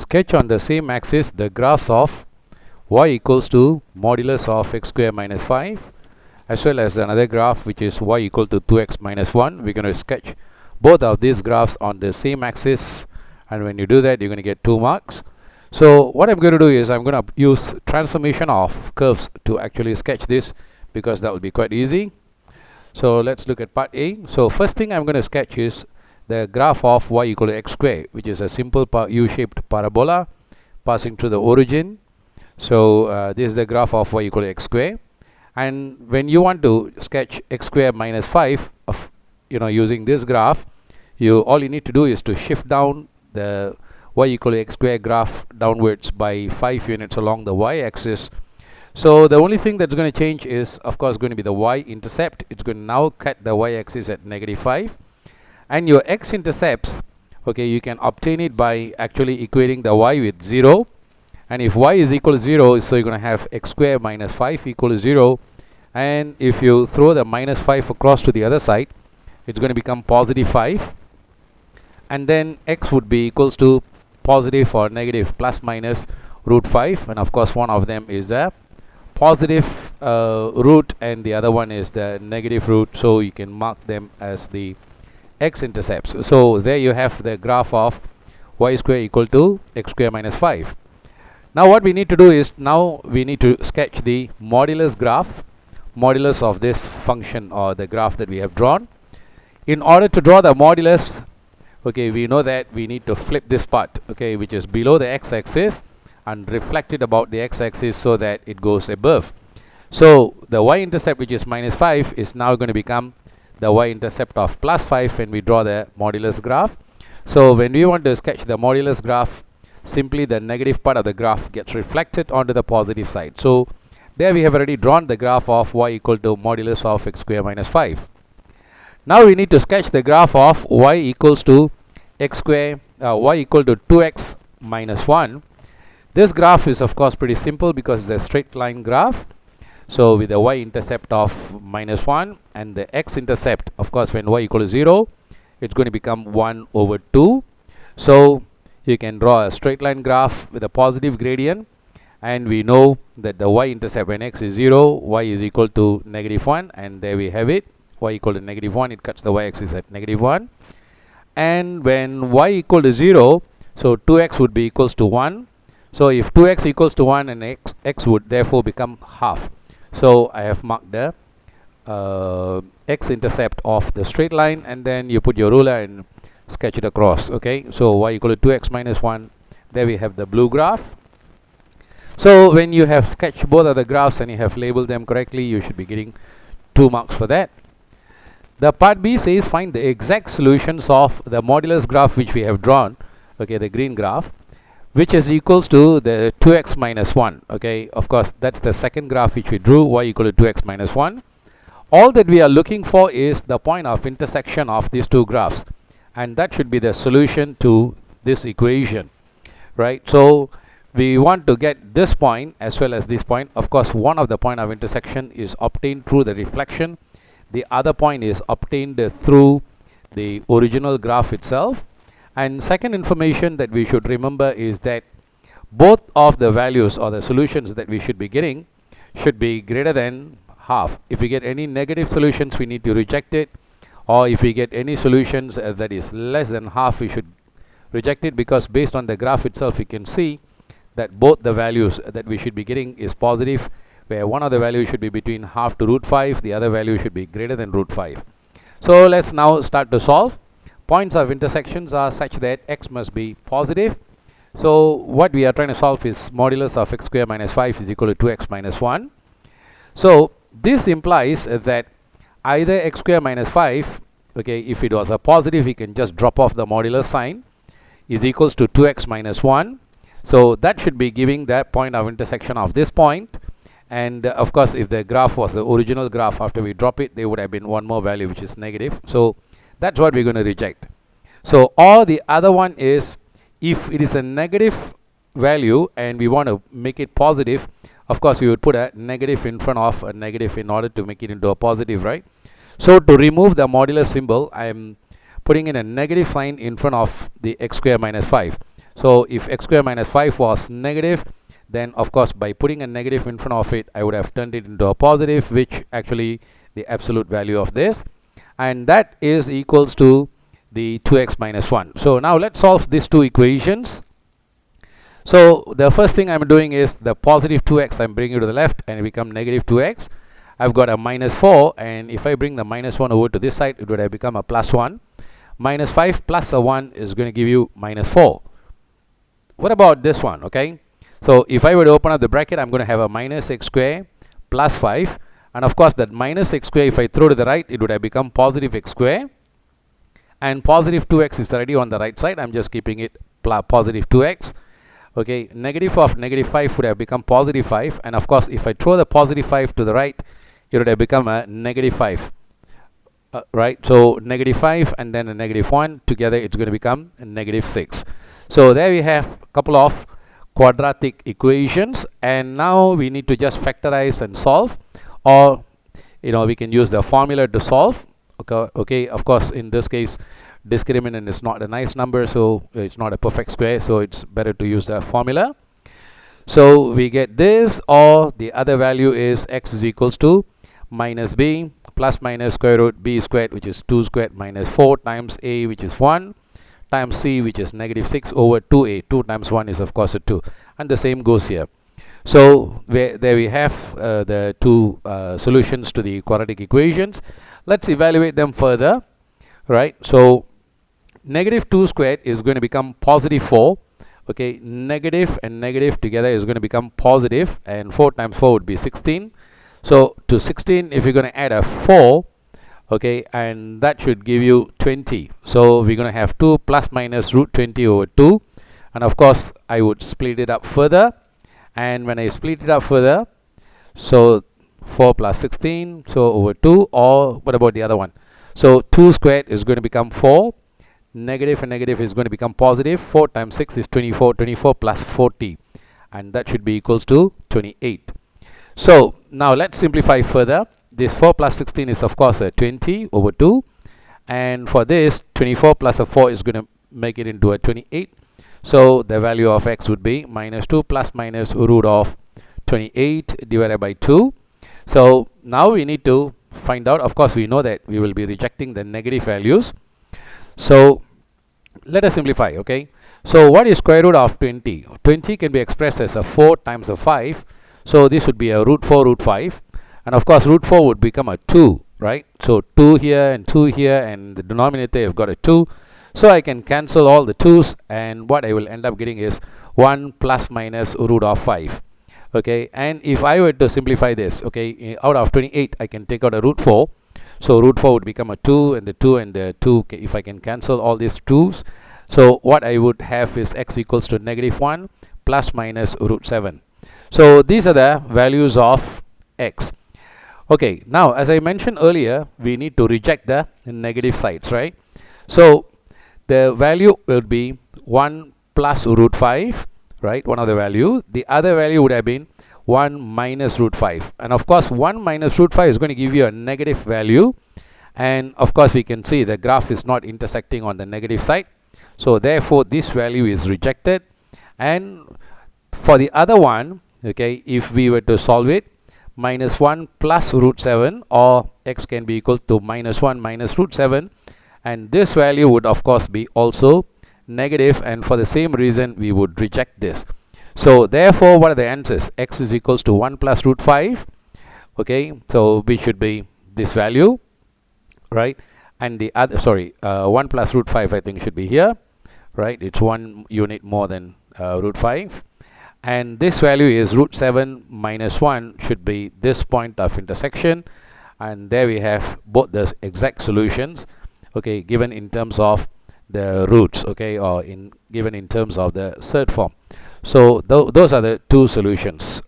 sketch on the same axis the graphs of y equals to modulus of x square minus 5 as well as another graph which is y equal to 2x minus 1. We're going to sketch both of these graphs on the same axis, and when you do that you're going to get 2 marks. So what I'm going to do is I'm going to use transformation of curves to actually sketch this, because that will be quite easy. So let's look at part A. So first thing I'm going to sketch is the graph of y equal to x square, which is a simple U-shaped parabola passing through the origin. So this is the graph of y equal to x square, and when you want to sketch x square minus 5 of using this graph, all you need to do is to shift down the y equal to x square graph downwards by 5 units along the y-axis. So the only thing that's going to change is of course going to be the y-intercept. It's going to now cut the y-axis at -5, and your x-intercepts, okay, you can obtain it by actually equating the y with 0. And if y is equal to 0, so you're going to have x square minus 5 equal to 0. And if you throw the -5 across to the other side, it's going to become positive 5. And then x would be equals to positive or negative plus minus root 5. And of course, one of them is the positive root and the other one is the negative root. So you can mark them as the x-intercepts. So there you have the graph of y square equal to x square minus 5. Now what we need to do is, now we need to sketch the modulus graph, modulus of this function or the graph that we have drawn. In order to draw the modulus, okay, we know that we need to flip this part, okay, which is below the x-axis and reflect it about the x-axis so that it goes above. So the y-intercept, which is -5, is now going to become the y-intercept of +5 when we draw the modulus graph. So when we want to sketch the modulus graph, simply the negative part of the graph gets reflected onto the positive side. So there we have already drawn the graph of y equal to modulus of x square minus 5. Now we need to sketch the graph of y equals to x square, y equal to 2x minus 1. This graph is of course pretty simple because it's a straight line graph. So with the y-intercept of -1 and the x-intercept, of course when y equal to 0, it's going to become 1 over 2. So you can draw a straight line graph with a positive gradient, and we know that the y-intercept when x is 0, y is equal to -1, and there we have it, y equal to -1, it cuts the y-axis at -1. And when y equal to 0, so 2x would be equals to 1. So if 2x equals to 1, and x would therefore become half. So I have marked the x-intercept of the straight line, and then you put your ruler and sketch it across. Okay, so y equal to 2x minus 1. There we have the blue graph. So when you have sketched both of the graphs and you have labeled them correctly, you should be getting 2 marks for that. The part B says find the exact solutions of the modulus graph which we have drawn, okay, the green graph, which is equals to the 2x minus 1. Okay, of course that's the second graph which we drew, y equal to 2x minus 1. All that we are looking for is the point of intersection of these two graphs, and that should be the solution to this equation, right? So we want to get this point as well as this point. Of course, one of the point of intersection is obtained through the reflection, the other point is obtained through the original graph itself. And second information that we should remember is that both of the values or the solutions that we should be getting should be greater than half. If we get any negative solutions, we need to reject it, or if we get any solutions that is less than half, we should reject it, because based on the graph itself you can see that both the values that we should be getting is positive, where one of the values should be between half to root 5, the other value should be greater than root 5. So let's now start to solve. Points of intersections are such that x must be positive. So what we are trying to solve is modulus of x square minus 5 is equal to 2x minus 1. So this implies that either x square minus 5, okay, if it was a positive, we can just drop off the modulus sign, is equals to 2x minus 1. So that should be giving the point of intersection of this point. And of course, if the graph was the original graph, after we drop it, there would have been one more value which is negative. So that's what we're going to reject. So or the other one is, if it is a negative value and we want to make it positive, of course we would put a negative in front of a negative in order to make it into a positive, right? So to remove the modulus symbol, I am putting in a negative sign in front of the x square minus 5. So if x square minus 5 was negative, then of course by putting a negative in front of it, I would have turned it into a positive, which actually the absolute value of this, and that is equals to the 2x minus 1. So now let's solve these two equations. So the first thing I'm doing is the positive 2x I'm bringing to the left, and it become negative 2x. I've got a minus 4, and if I bring the minus 1 over to this side, it would have become a plus 1. Minus 5 plus a 1 is going to give you minus 4. What about this one? Okay, so if I were to open up the bracket, I'm going to have a minus x square plus 5, and of course that minus x square, if I throw to the right, it would have become positive x square, and positive 2x is already on the right side. I'm just keeping it positive 2x. Okay, negative of negative 5 would have become positive 5, and of course if I throw the positive 5 to the right, it would have become a negative 5. Right, so negative 5 and then a negative 1, together it's going to become a negative 6. So there we have a couple of quadratic equations, and now we need to just factorize and solve, or we can use the formula to solve. Okay, of course in this case discriminant is not a nice number, so it's not a perfect square, so it's better to use the formula. So we get this, or the other value is x is equals to minus b plus minus square root b squared, which is 2 squared minus 4 times a, which is 1, times c, which is negative 6 over 2a. 2 times 1 is of course a 2, and the same goes here. So there we have the two solutions to the quadratic equations. Let's evaluate them further. Right, so negative 2 squared is going to become positive 4. Okay, negative and negative together is going to become positive, and 4 times 4 would be 16. So to 16, if you're going to add a 4, okay, and that should give you 20. So we're going to have 2 plus minus root 20 over 2, and of course I would split it up further, and when I split it up further, so 4 plus 16, so over 2, or what about the other one? So 2 squared is going to become 4, negative and negative is going to become positive. 4 times 6 is 24, 24 plus 40, and that should be equals to 28. So now let's simplify further. This 4 plus 16 is of course a 20 over 2, and for this 24 plus a 4 is going to make it into a 28. So the value of x would be minus 2 plus minus root of 28 divided by 2. So now we need to find out, of course we know that we will be rejecting the negative values. So let us simplify. Okay, so what is square root of 20? 20 can be expressed as a 4 times a 5. So this would be a root 4 root 5, and of course root 4 would become a 2, right? So 2 here and 2 here, and the denominator you've got a 2. So I can cancel all the 2's, and what I will end up getting is 1 plus minus root of 5. Okay, and if I were to simplify this, okay, out of 28 I can take out a root 4. So root 4 would become a 2, and the 2 and the 2, if I can cancel all these 2's, so what I would have is x equals to negative 1 plus minus root 7. So these are the values of x. Okay, now as I mentioned earlier, we need to reject the negative sides, right? So the value would be 1 plus root 5, right? One of the value. The other value would have been 1 minus root 5, and of course 1 minus root 5 is going to give you a negative value, and of course we can see the graph is not intersecting on the negative side, so therefore this value is rejected. And for the other one, okay, if we were to solve it, minus 1 plus root 7, or x can be equal to minus 1 minus root 7, and this value would of course be also negative, and for the same reason we would reject this. So therefore what are the answers? X is equals to 1 plus root 5. Okay, so we should be this value, right? And the other, 1 plus root 5 I think should be here, right? It's 1 unit more than root 5, and this value is root 7 minus 1 should be this point of intersection, and there we have both the exact solutions, okay, given in terms of the roots, okay, or given in terms of the third form. So those are the two solutions.